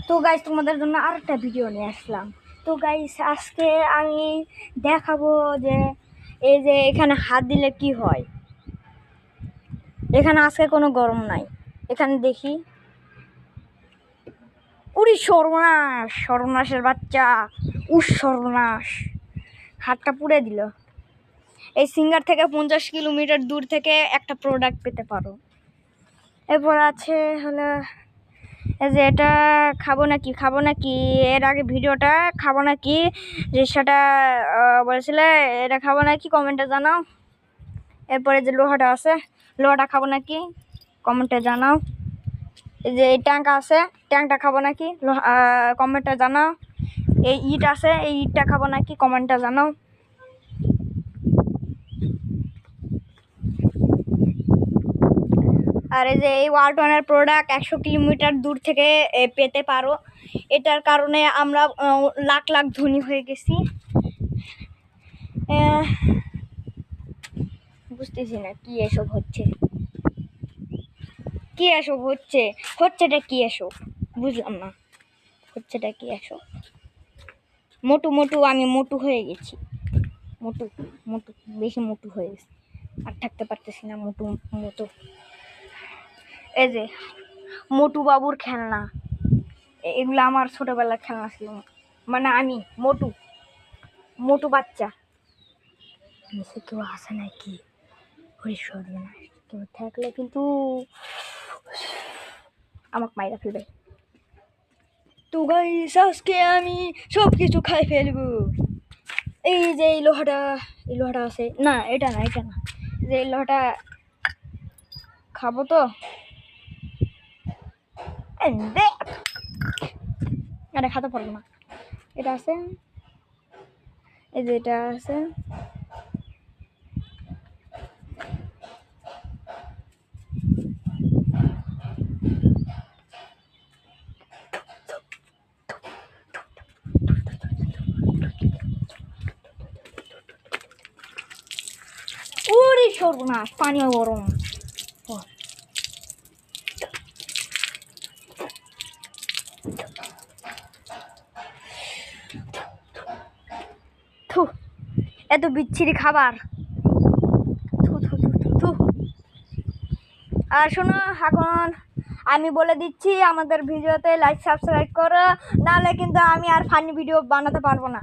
তো গাইস তোমাদের জন্য আরেকটা ভিডিও নিয়ে আসলাম। তো গাইস আজকে আমি দেখাবো যে এই যে এখানে হাত দিলে কি হয়। এখানে আজকে কোনো গরম নাই। এখানে দেখি, উড়ি সর্বনাশ, সর্বনাশের বাচ্চা, সর্বনাশ, হাতটা পুড়ে দিল। এই সিঙ্গার থেকে 50 কিলোমিটার দূর থেকে একটা প্রোডাক্ট পেতে পারো। এরপর আছে হলো এই যে এটা খাবো নাকি এর আগে ভিডিওটা খাবো নাকি যে সেটা বলেছিলে, এটা খাবো নাকি কমেন্টে জানাও। এরপরে যে লোহাটা আছে, লোহাটা খাবো নাকি কমেন্টে জানাও। এই যে এই ট্যাঙ্ক আছে, ট্যাঙ্কটা খাবো নাকি কমেন্টে জানাও। এই ইট আছে, এই ইটটা খাবো নাকি কমেন্টে জানাও। আর এই যে এই ওয়ালটনের প্রোডাক্ট 100 কিলোমিটার দূর থেকে পেতে পারো। এটার কারণে আমরা লাখ লাখ ধনী হয়ে গেছি। বুঝতেছি না কি এসব হচ্ছে, হচ্ছেটা কি এসব বুঝলাম না, হচ্ছেটা কি এসব। মোটু আমি মোটু হয়ে গেছি, মোটু বেশি মোটু হয়ে গেছি, আর থাকতে পারতেছি না। মোটু এই যে মোটু বাবুর খেলনা, এগুলো আমার ছোটবেলার খেলনা ছিল। মানে আমি মোটু বাচ্চা। নিচে কেউ আসে নাকি? কেউ থাকলে কিন্তু আমাকে মাইরা ফেলবে। তো গাইস আজকে আমি সব কিছু খাই ফেলবো। এই যে এই লোহাটা আছে না, এটা না যে এই লোহাটা খাবো। তো এটা খেতে পারবো না। এটা আছে, এই যে এটা আছে। ওরে সর্বনাশ, পানিও গরম। এত বিচ্ছিরি খাবার। আর শোনো, এখন আমি বলে দিচ্ছি আমাদের ভিডিওতে লাইক সাবস্ক্রাইব করো, নাহলে কিন্তু আমি আর ফানি ভিডিও বানাতে পারবো না।